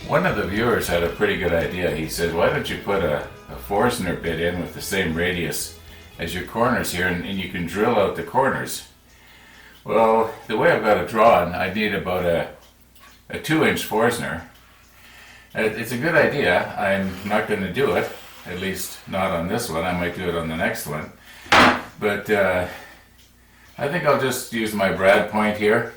One of the viewers had a pretty good idea. He said, why don't you put a Forstner bit in with the same radius as your corners here, and you can drill out the corners. Well, the way I've got it drawn, I need about a 2-inch Forstner. It's a good idea. I'm not going to do it, at least not on this one. I might do it on the next one. But I think I'll just use my brad point here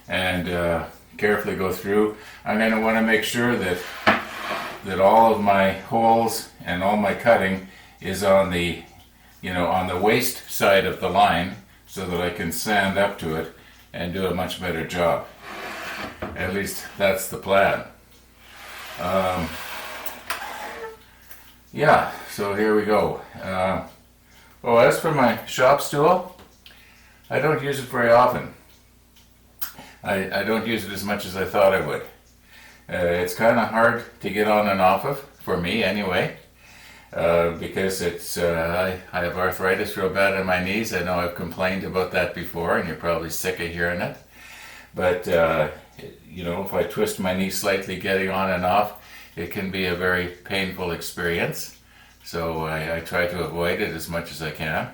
and carefully go through. I'm going to want to make sure that all of my holes and all my cutting is on the on the waist side of the line, so that I can sand up to it and do a much better job. At least that's the plan. Yeah, so here we go. Oh, as for my shop stool, I don't use it very often. I don't use it as much as I thought I would. It's kind of hard to get on and off of, for me anyway, because I have arthritis real bad in my knees. I know I've complained about that before, and you're probably sick of hearing it. But, if I twist my knee slightly getting on and off, it can be a very painful experience. So I try to avoid it as much as I can.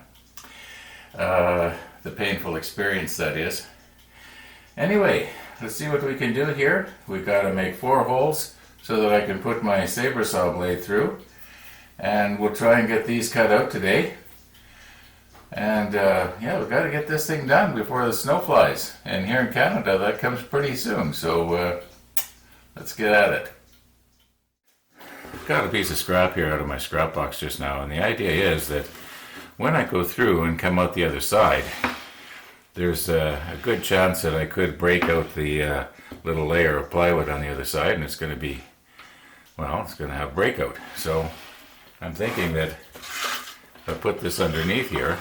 The painful experience, that is. Anyway, let's see what we can do here. We've got to make 4 holes so that I can put my saber saw blade through. And we'll try and get these cut out today. And yeah, we've got to get this thing done before the snow flies. And here in Canada, that comes pretty soon. So let's get at it. Got a piece of scrap here out of my scrap box just now. And the idea is that when I go through and come out the other side, there's a good chance that I could break out the little layer of plywood on the other side, and it's going to be, well, it's going to have breakout. So I'm thinking that if I put this underneath here,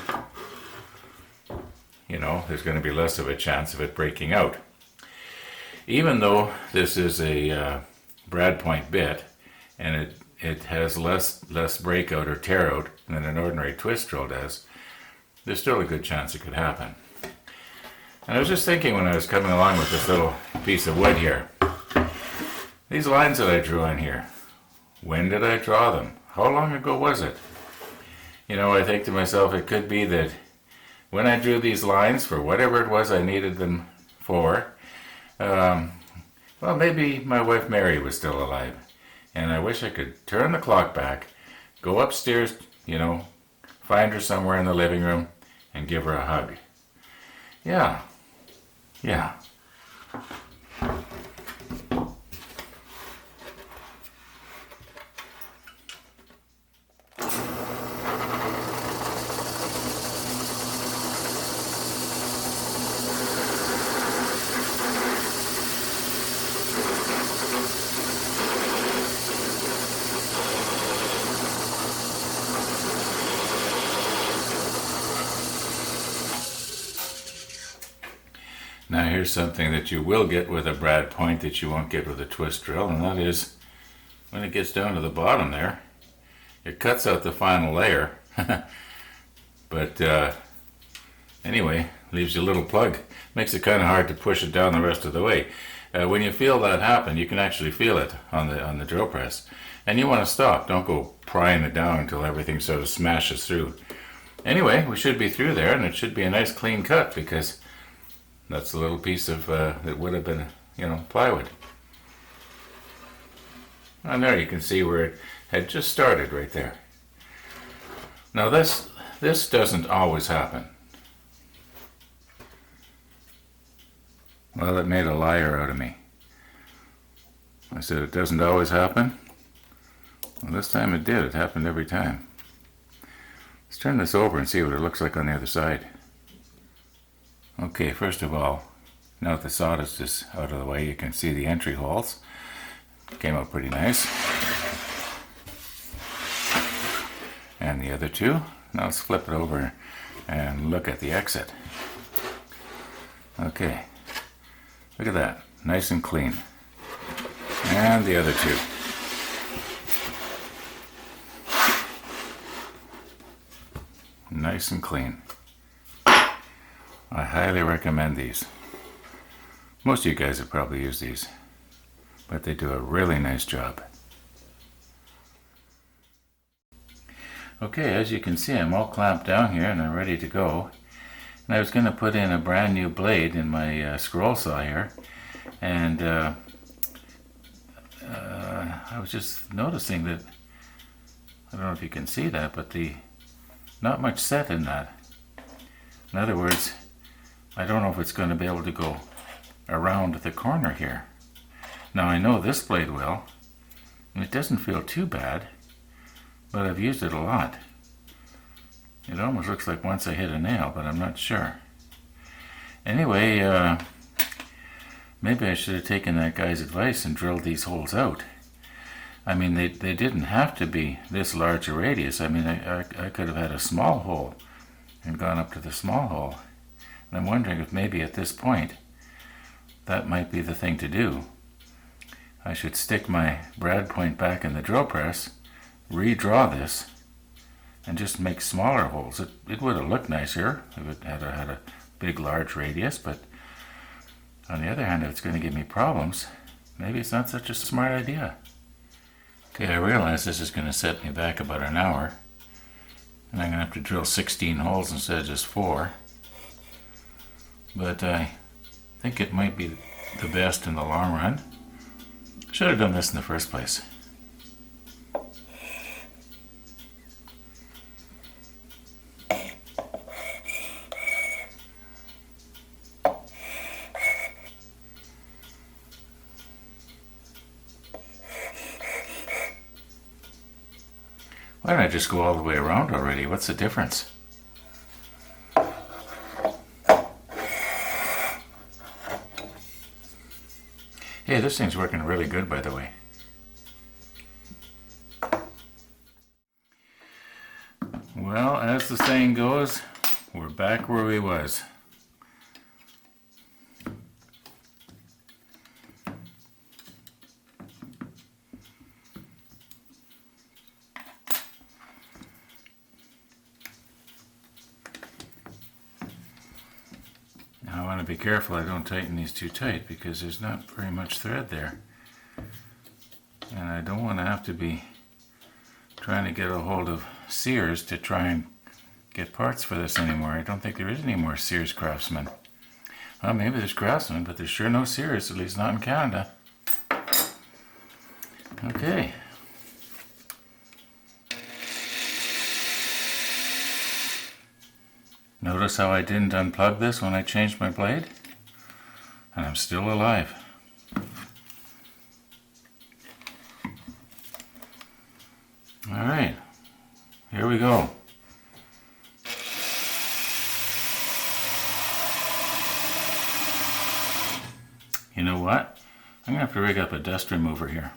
there's going to be less of a chance of it breaking out. Even though this is a brad point bit, and it has less breakout or tear out than an ordinary twist drill does, there's still a good chance it could happen. And I was just thinking when I was coming along with this little piece of wood here, these lines that I drew in here, when did I draw them? How long ago was it? I think to myself, it could be that when I drew these lines, for whatever it was I needed them for, well, maybe my wife Mary was still alive. And I wish I could turn the clock back, go upstairs, find her somewhere in the living room, and give her a hug. Yeah. Now here's something that you will get with a brad point that you won't get with a twist drill, and that is when it gets down to the bottom there, it cuts out the final layer, but anyway, leaves you a little plug. Makes it kind of hard to push it down the rest of the way. When you feel that happen, you can actually feel it on the drill press, and you want to stop. Don't go prying it down until everything sort of smashes through. Anyway, we should be through there, and it should be a nice clean cut, because that's a little piece of that would have been, plywood. And there you can see where it had just started right there. Now this doesn't always happen. Well, it made a liar out of me. I said it doesn't always happen. Well, this time it did. It happened every time. Let's turn this over and see what it looks like on the other side. Okay, first of all, now that the sawdust is out of the way, you can see the entry holes. Came out pretty nice. And the other two. Now let's flip it over and look at the exit. Okay, look at that, nice and clean. And the other two. Nice and clean. I highly recommend these. Most of you guys have probably used these. but they do a really nice job. Okay, as you can see, I'm all clamped down here and I'm ready to go. And I was going to put in a brand new blade in my scroll saw here, and I was just noticing that, I don't know if you can see that, but not much set in that. In other words, I don't know if it's going to be able to go around the corner here. Now I know this blade will, and it doesn't feel too bad, but I've used it a lot. It almost looks like once I hit a nail, but I'm not sure. Anyway, maybe I should have taken that guy's advice and drilled these holes out. I mean, they didn't have to be this large a radius. I mean, I could have had a small hole and gone up to the small hole. And I'm wondering if maybe at this point, that might be the thing to do. I should stick my brad point back in the drill press, redraw this, and just make smaller holes. It would have looked nicer if it had a big, large radius, but on the other hand, if it's going to give me problems, maybe it's not such a smart idea. Okay, I realize this is going to set me back about an hour, and I'm going to have to drill 16 holes instead of just 4. But I think it might be the best in the long run. Should have done this in the first place. Why don't I just go all the way around already? What's the difference? Hey, this thing's working really good, by the way. Well, as the saying goes, we're back where we was. Now I want to be careful I don't tighten these too tight because there's not very much thread there. And I don't want to have to be trying to get a hold of Sears to try and get parts for this anymore. I don't think there is any more Sears Craftsman. Well, maybe there's Craftsman, but there's sure no Sears, at least not in Canada. Okay. Notice how I didn't unplug this when I changed my blade? And I'm still alive. Alright, here we go. You know what? I'm going to have to rig up a dust remover here.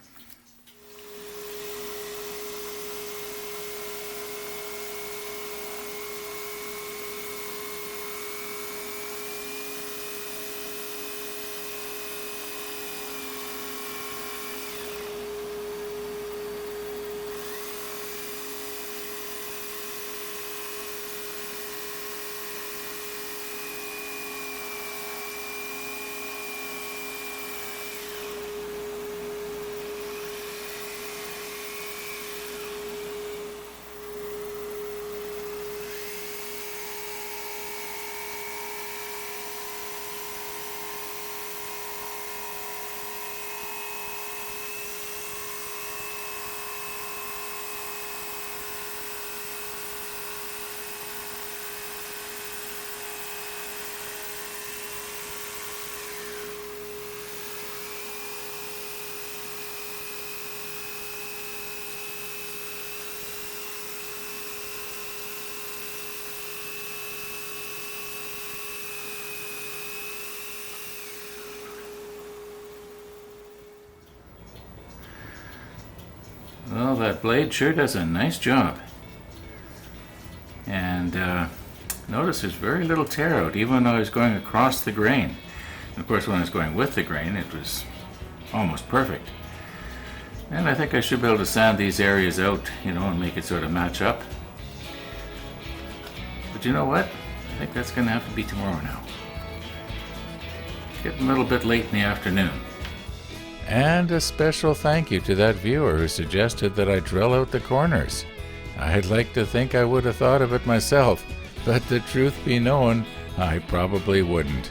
Well, that blade sure does a nice job. And notice there's very little tear out, even though I was going across the grain. And of course, when I was going with the grain, it was almost perfect. And I think I should be able to sand these areas out, you know, and make it sort of match up. But you know what? I think that's going to have to be tomorrow now. It's getting a little bit late in the afternoon. And a special thank you to that viewer who suggested that I drill out the corners. I'd like to think I would have thought of it myself, but the truth be known, I probably wouldn't.